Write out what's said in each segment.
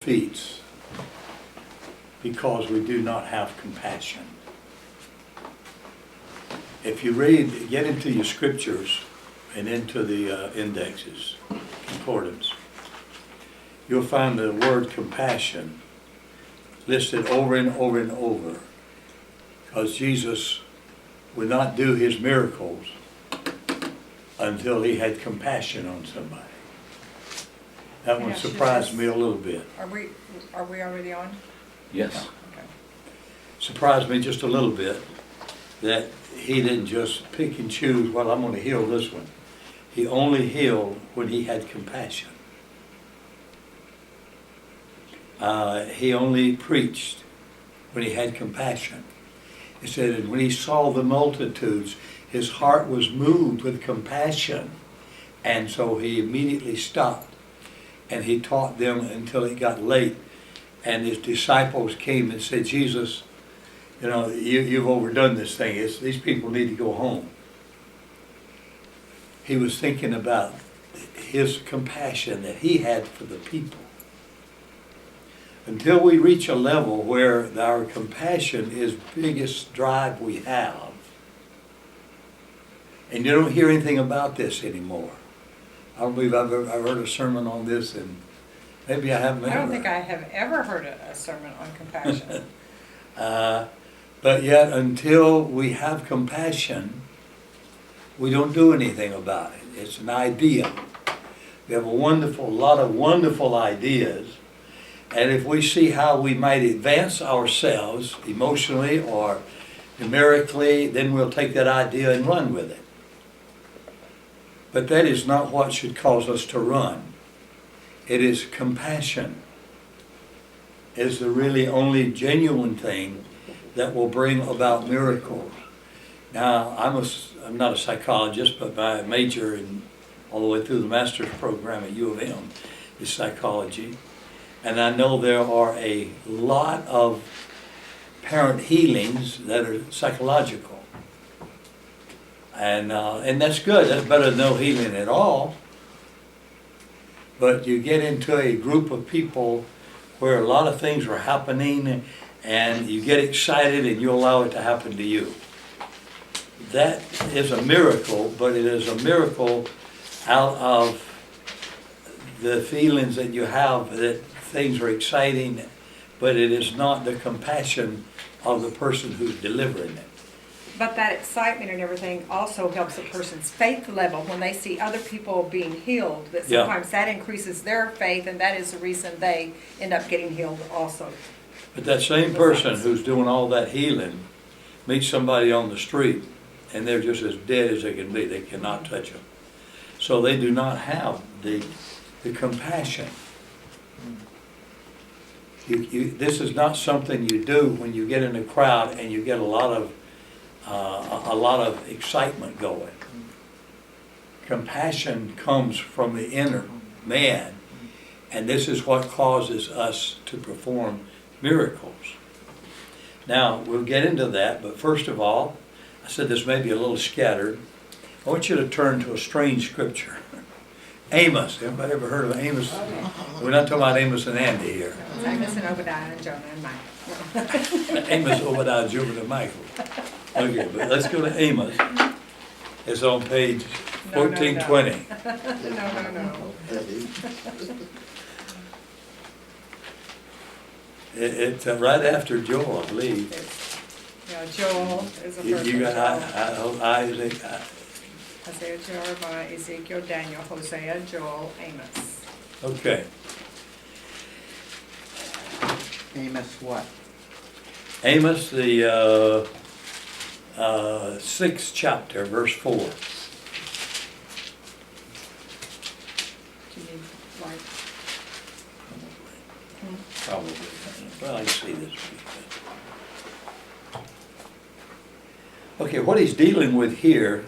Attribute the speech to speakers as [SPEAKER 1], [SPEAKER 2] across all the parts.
[SPEAKER 1] defeats because we do not have compassion. If you read, get into your scriptures and into the indexes, concordance, you'll find the word compassion listed over and over and over, because Jesus would not do his miracles until he had compassion on somebody. That one surprised me a little bit.
[SPEAKER 2] Are we already on?
[SPEAKER 3] Yes.
[SPEAKER 2] Okay.
[SPEAKER 1] Surprised me just a little bit that he didn't just pick and choose, well, I'm going to heal this one. He only healed when he had compassion. He only preached when he had compassion. He said, and when he saw the multitudes, his heart was moved with compassion. And so he immediately stopped and he taught them until it got late. And his disciples came and said, Jesus, you know, you've overdone this thing. These people need to go home. He was thinking about his compassion that he had for the people. Until we reach a level where our compassion is the biggest drive we have, and you don't hear anything about this anymore. I don't believe I've heard a sermon on this, and maybe I haven't.
[SPEAKER 2] I don't think I have ever heard a sermon on compassion.
[SPEAKER 1] But yet, until we have compassion, we don't do anything about it. It's an idea. We have a lot of wonderful ideas. And if we see how we might advance ourselves emotionally or numerically, then we'll take that idea and run with it. But that is not what should cause us to run. It is compassion is the really only genuine thing that will bring about miracles. Now, I'm not a psychologist, but my major all the way through the master's program at U of M is psychology. And I know there are a lot of parent healings that are psychological. And that's good. That's better than no healing at all. But you get into a group of people where a lot of things are happening and you get excited and you allow it to happen to you. That is a miracle, but it is a miracle out of the feelings that you have that things are exciting, but it is not the compassion of the person who's delivering it.
[SPEAKER 2] But that excitement and everything also helps a person's faith level when they see other people being healed. That sometimes that increases their faith, and that is the reason they end up getting healed also.
[SPEAKER 1] But that same person who's doing all that healing meets somebody on the street, and they're just as dead as they can be. They cannot touch them. So they do not have the compassion. This is not something you do when you get in a crowd and you get a lot of excitement going. Compassion comes from the inner man, and this is what causes us to perform miracles. Now, we'll get into that, but first of all, I said this may be a little scattered. I want you to turn to a strange scripture. Amos. Everybody ever heard of Amos? We're not talking about Amos and Andy here.
[SPEAKER 2] Amos and Obadiah and Jonah and Michael.
[SPEAKER 1] Amos, Obadiah, Jonah, and Michael. Okay, but let's go to Amos. It's on page 1420.
[SPEAKER 2] No.
[SPEAKER 1] It's right after Joel, I believe.
[SPEAKER 2] Yeah, Joel is the first
[SPEAKER 1] You
[SPEAKER 2] one.
[SPEAKER 1] got Isaac.
[SPEAKER 2] Isaiah, Jeremiah, Ezekiel, Daniel, Hosea, Joel, Amos.
[SPEAKER 1] Okay.
[SPEAKER 3] Amos what?
[SPEAKER 1] Amos, the 6th chapter, verse 4.
[SPEAKER 2] Do you need light?
[SPEAKER 1] Probably. Well, I can see this. Okay, what he's dealing with here,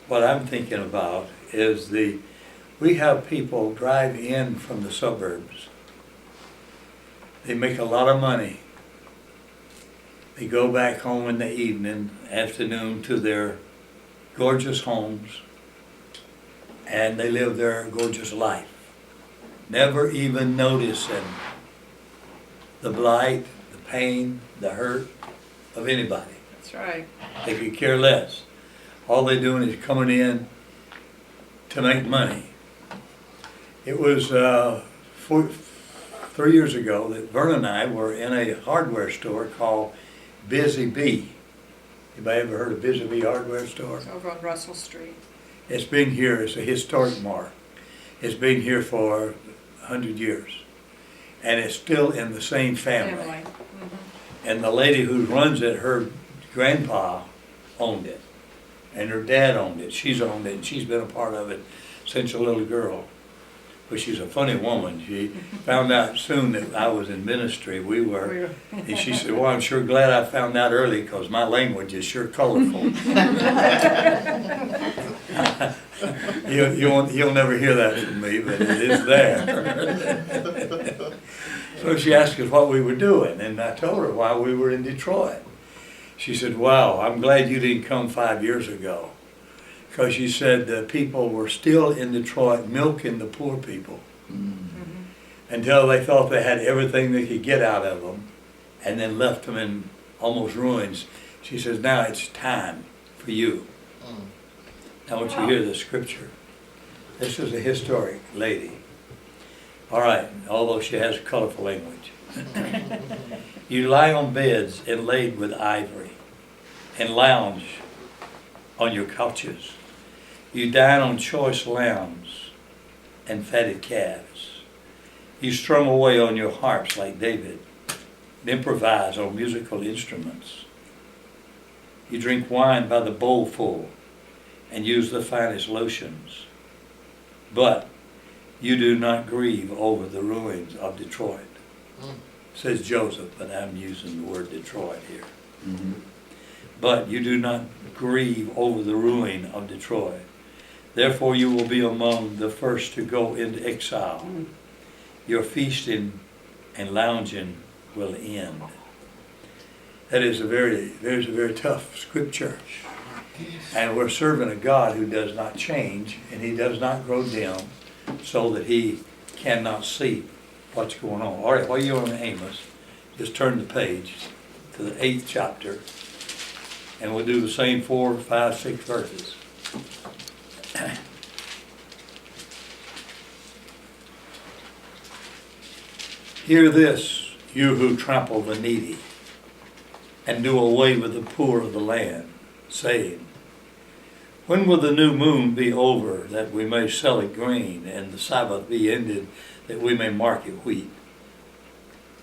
[SPEAKER 1] what I'm thinking about, is we have people drive in from the suburbs. They make a lot of money. They go back home in the evening, afternoon, to their gorgeous homes, and they live their gorgeous life, never even noticing the blight, the pain, the hurt of anybody.
[SPEAKER 2] That's right.
[SPEAKER 1] They could care less. All they're doing is coming in to make money. It was 3 years ago that Vernon and I were in a hardware store called Busy Bee. Anybody ever heard of Busy Bee hardware store?
[SPEAKER 2] It's over on Russell Street.
[SPEAKER 1] It's been here, it's a historic mark. It's been here for 100 years. And it's still in the same family.
[SPEAKER 2] Mm-hmm.
[SPEAKER 1] And the lady who runs it, her grandpa owned it. And her dad owned it. She's owned it, and she's been a part of it since a little girl. But she's a funny woman. She found out soon that I was in ministry. And she said, well, I'm sure glad I found out early because my language is sure colorful. You'll never hear that from me, but it is there. So she asked us what we were doing, and I told her why we were in Detroit. She said, wow, I'm glad you didn't come 5 years ago. Because she said the people were still in Detroit milking the poor people until they thought they had everything they could get out of them and then left them in almost ruins. She says, now it's time for you. Now I want you to hear the scripture. This is a historic lady. All right, although she has colorful language. You lie on beds inlaid with ivory and lounge on your couches. You dine on choice lambs and fatted calves. You strum away on your harps like David and improvise on musical instruments. You drink wine by the bowlful and use the finest lotions. But you do not grieve over the ruins of Detroit. Says Joseph, but I'm using the word Detroit here. But you do not grieve over the ruin of Detroit. Therefore you will be among the first to go into exile. Your feasting and lounging will end. That is a very tough scripture. And we're serving a God who does not change, and he does not grow dim so that he cannot see what's going on. All right, while you're on Amos, just turn the page to the 8th chapter, and we'll do the same 4, 5, 6 verses. Hear this, you who trample the needy, and do away with the poor of the land, saying, when will the new moon be over, that we may sell it grain, and the Sabbath be ended, that we may market wheat?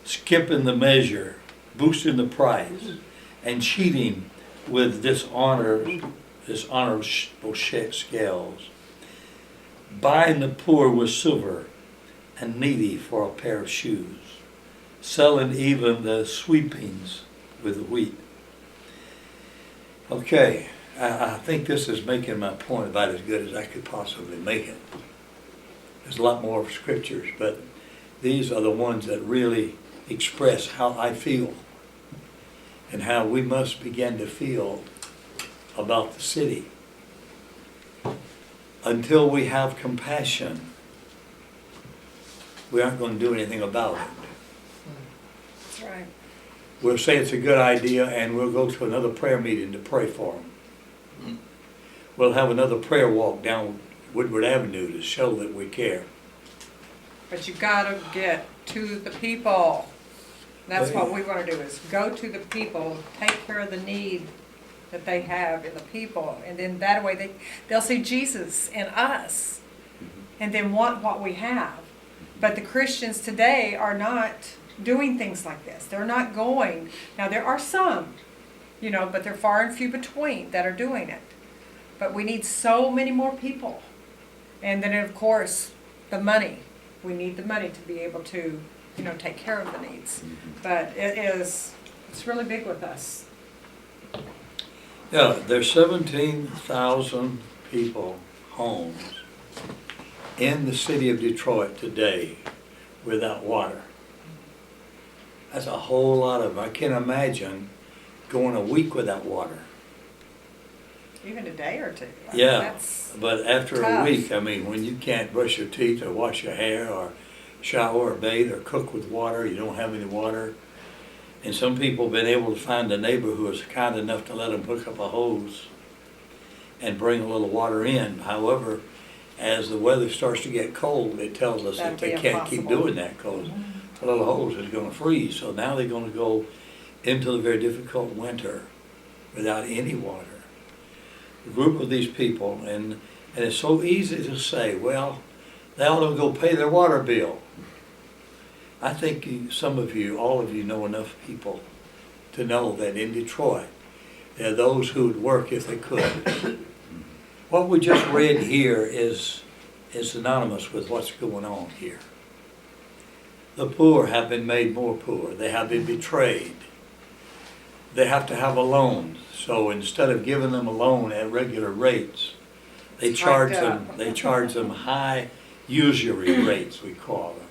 [SPEAKER 1] Skipping the measure, boosting the price, and cheating with dishonorable scales. Buying the poor with silver, and needy for a pair of shoes. Selling even the sweepings with wheat. Okay, I think this is making my point about as good as I could possibly make it. There's a lot more scriptures, but these are the ones that really express how I feel and how we must begin to feel about the city. Until we have compassion, we aren't going to do anything about it.
[SPEAKER 2] That's right.
[SPEAKER 1] We'll say it's a good idea, and we'll go to another prayer meeting to pray for them. We'll have another prayer walk down Woodward Avenue to show that we care.
[SPEAKER 2] But you gotta get to the people. That's what we want to do, is go to the people, take care of the need that they have in the people, and then that way they'll see Jesus in us and then want what we have. But the Christians today are not doing things like this. They're not going. Now there are some, but they're far and few between that are doing it. But we need so many more people. And then of course, the money. We need the money to be able to, take care of the needs. But it's really big with us.
[SPEAKER 1] Yeah, there's 17,000 people, homes, in the city of Detroit today without water. That's a whole lot of them. I can't imagine going a week without water.
[SPEAKER 2] Even a day or two.
[SPEAKER 1] Yeah, but after
[SPEAKER 2] tough.
[SPEAKER 1] a week, when you can't brush your teeth or wash your hair or shower or bathe or cook with water, you don't have any water. And some people have been able to find a neighbor who is kind enough to let them hook up a hose and bring a little water in. However, as the weather starts to get cold, it tells us that they
[SPEAKER 2] That'd be
[SPEAKER 1] can't keep
[SPEAKER 2] impossible.
[SPEAKER 1] doing that because the little hose is gonna freeze. So now they're gonna go into the very difficult winter without any water. A group of these people, and it's so easy to say, well, they ought to go pay their water bill. I think some of you, all of you know enough people to know that in Detroit, there are those who would work if they could. What we just read here is synonymous with what's going on here. The poor have been made more poor. They have been betrayed. They have to have a loan. So instead of giving them a loan at regular rates, they charge them high usury rates, we call them.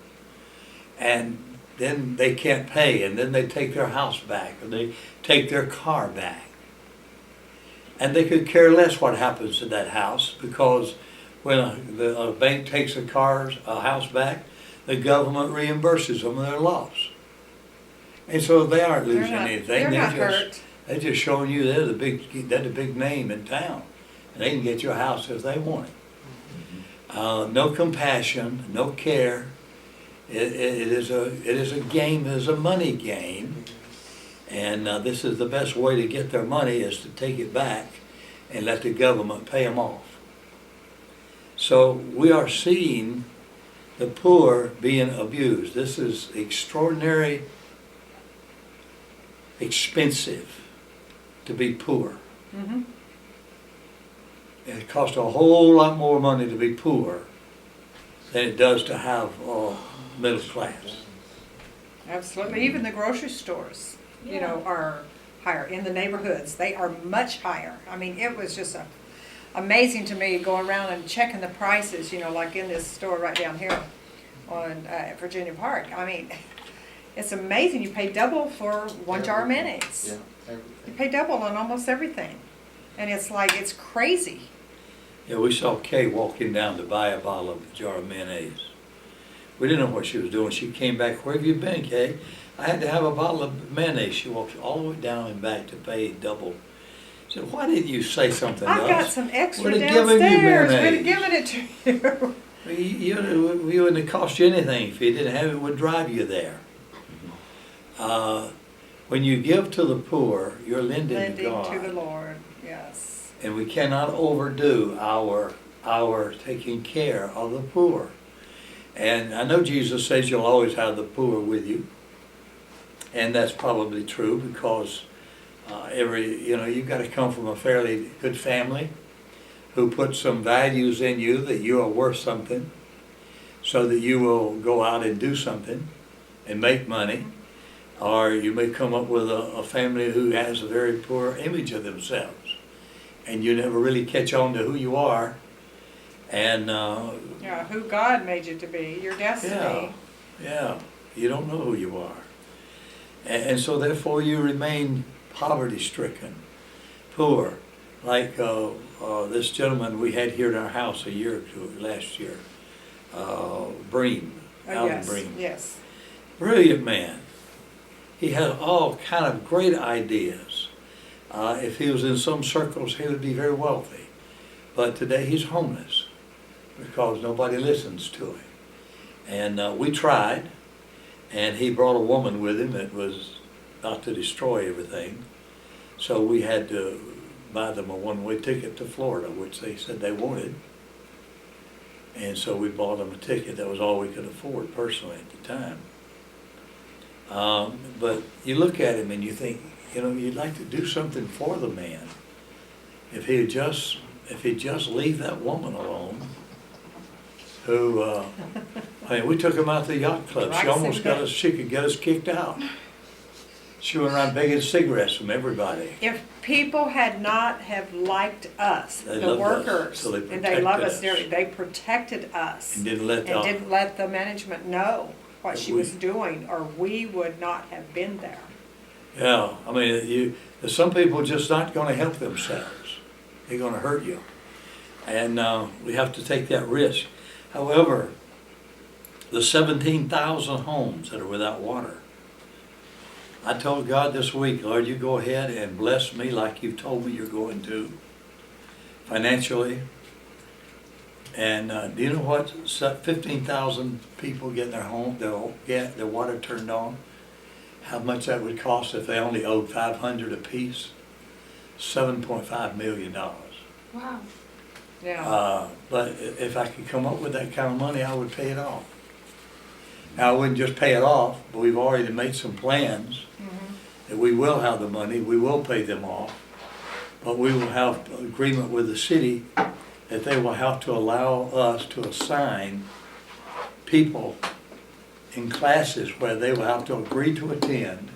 [SPEAKER 1] And then they can't pay, and then they take their house back, or they take their car back. And they could care less what happens to that house, because when a bank takes a house back, the government reimburses them their loss. And so they aren't losing anything.
[SPEAKER 2] They're not hurt.
[SPEAKER 1] They're just showing you they're the big name in town, and they can get your house if they want it. No compassion, no care. It is a game. It is a money game, and this is the best way to get their money is to take it back and let the government pay them off. So we are seeing the poor being abused. This is extraordinary expensive to be poor.
[SPEAKER 2] Mm-hmm.
[SPEAKER 1] It costs a whole lot more money to be poor than it does to have middle class.
[SPEAKER 2] Absolutely. Even the grocery stores, you know, are higher. In the neighborhoods, they are much higher. I mean, it was just amazing to me going around and checking the prices, you know, like in this store right down here on Virginia Park. I mean, it's amazing. You pay double for one jar of mayonnaise.
[SPEAKER 3] Yeah, everything.
[SPEAKER 2] You pay double on almost everything. And it's like, it's crazy.
[SPEAKER 1] Yeah, we saw Kay walking down to buy a jar of mayonnaise. We didn't know what she was doing. She came back, "Where have you been, Kay?" "I had to have a bottle of mayonnaise." She walked all the way down and back to pay double. I said, "Why didn't you say something to us?
[SPEAKER 2] I've got some extra
[SPEAKER 1] We'd have given you
[SPEAKER 2] downstairs. We'd have
[SPEAKER 1] mayonnaise."
[SPEAKER 2] given it to you.
[SPEAKER 1] You wouldn't have cost you anything if you didn't have it. It would drive you there. When you give to the poor, you're lending to
[SPEAKER 2] Lending
[SPEAKER 1] God.
[SPEAKER 2] to the Lord, yes.
[SPEAKER 1] And we cannot overdo our taking care of the poor. And I know Jesus says you'll always have the poor with you. And that's probably true because you've got to come from a fairly good family who put some values in you that you are worth something so that you will go out and do something and make money. Or you may come up with a family who has a very poor image of themselves and you never really catch on to who you are. And
[SPEAKER 2] Who God made you to be, your destiny.
[SPEAKER 1] Yeah, you don't know who you are. And so therefore you remain poverty-stricken, poor. Like this gentleman we had here in our house last year, Bream, Alan Bream.
[SPEAKER 2] Yes.
[SPEAKER 1] Brilliant man. He had all kind of great ideas. If he was in some circles, he would be very wealthy. But today he's homeless because nobody listens to him. And we tried, and he brought a woman with him that was out to destroy everything. So we had to buy them a one-way ticket to Florida, which they said they wanted. And so we bought them a ticket. That was all we could afford personally at the time. But you look at him and you think, you'd like to do something for the man. If he'd just leave that woman alone, who, we took him out to the yacht club. She could get us kicked out. She went around begging cigarettes from everybody.
[SPEAKER 2] If people had not have liked us,
[SPEAKER 1] They
[SPEAKER 2] the
[SPEAKER 1] loved us,
[SPEAKER 2] workers,
[SPEAKER 1] so they
[SPEAKER 2] and they loved us
[SPEAKER 1] protected
[SPEAKER 2] dearly,
[SPEAKER 1] us.
[SPEAKER 2] they protected us.
[SPEAKER 1] And didn't
[SPEAKER 2] let the management know what she
[SPEAKER 1] we-
[SPEAKER 2] was doing, or we would not have been there.
[SPEAKER 1] Yeah, there's some people just not gonna help themselves. They're gonna hurt you. And we have to take that risk. However, the 17,000 homes that are without water. I told God this week, Lord, you go ahead and bless me like you've told me you're going to, financially. And do you know what? 15,000 people getting their water turned on. How much that would cost if they only owed $500 apiece? $7.5 million.
[SPEAKER 2] Wow. Yeah.
[SPEAKER 1] But if I could come up with that kind of money, I would pay it off. Now, I wouldn't just pay it off, but we've already made some plans that we will have the money, we will pay them off, but we will have agreement with the city that they will have to allow us to assign people in classes where they will have to agree to attend,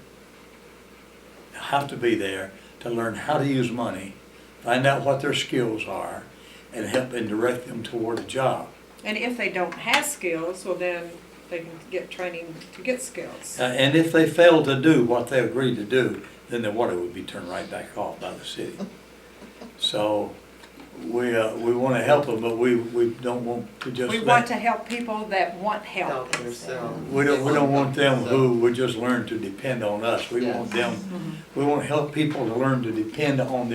[SPEAKER 1] have to be there to learn how to use money, find out what their skills are, and help and direct them toward a job.
[SPEAKER 2] And if they don't have skills, well then they can get training to get skills.
[SPEAKER 1] And if they fail to do what they agreed to do, then the water would be turned right back off by the city. So we want to help them, but we don't want to just.
[SPEAKER 2] We want to help people that want help.
[SPEAKER 1] We don't want them who would just learn to depend on us. We want them. We want to help people to learn to depend on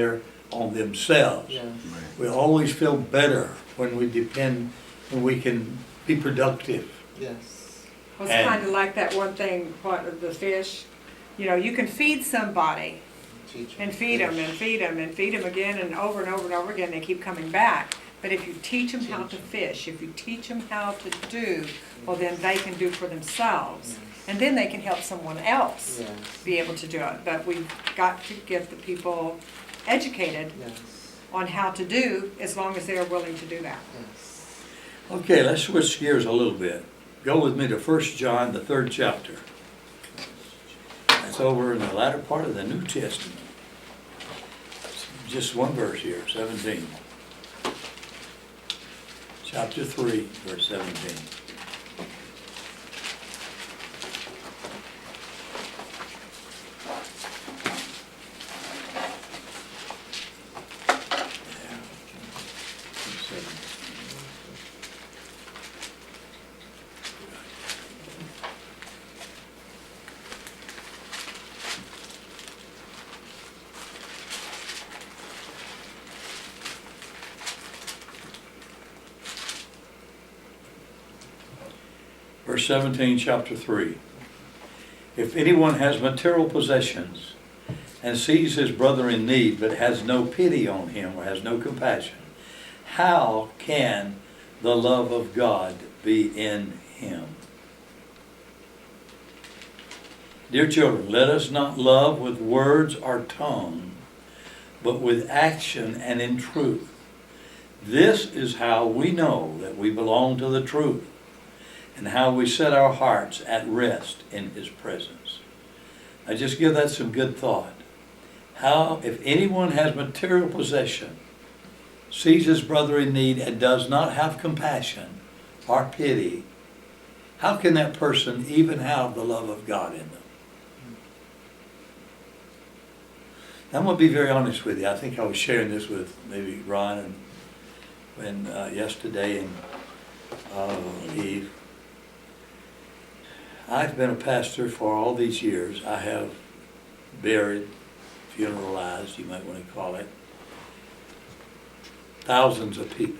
[SPEAKER 1] themselves.
[SPEAKER 3] Yes.
[SPEAKER 1] We always feel better when we depend, when we can be productive.
[SPEAKER 3] Yes.
[SPEAKER 2] Well, it's kind of like that one thing, the fish. You know, you can feed somebody and feed them and feed them and feed them again and over and over and over again. They keep coming back. But if you teach them how to fish, if you teach them how to do, well, then they can do for themselves. And then they can help someone else be able to do it. But we've got to get the people educated on how to do, as long as they are willing to do that.
[SPEAKER 1] Okay, let's switch gears a little bit. Go with me to 1 John, the 3rd chapter. That's over in the latter part of the New Testament. Just one verse here, 17. Chapter 3, verse 17. Verse 17, chapter 3. If anyone has material possessions and sees his brother in need but has no pity on him or has no compassion, how can the love of God be in him? Dear children, let us not love with words or tongue, but with action and in truth. This is how we know that we belong to the truth, and how we set our hearts at rest in His presence. I just give that some good thought. How, if anyone has material possession, sees his brother in need, and does not have compassion or pity, how can that person even have the love of God in them? I'm going to be very honest with you. I think I was sharing this with maybe Ron and yesterday and Eve. I've been a pastor for all these years. I have buried, funeralized, you might want to call it, thousands of people.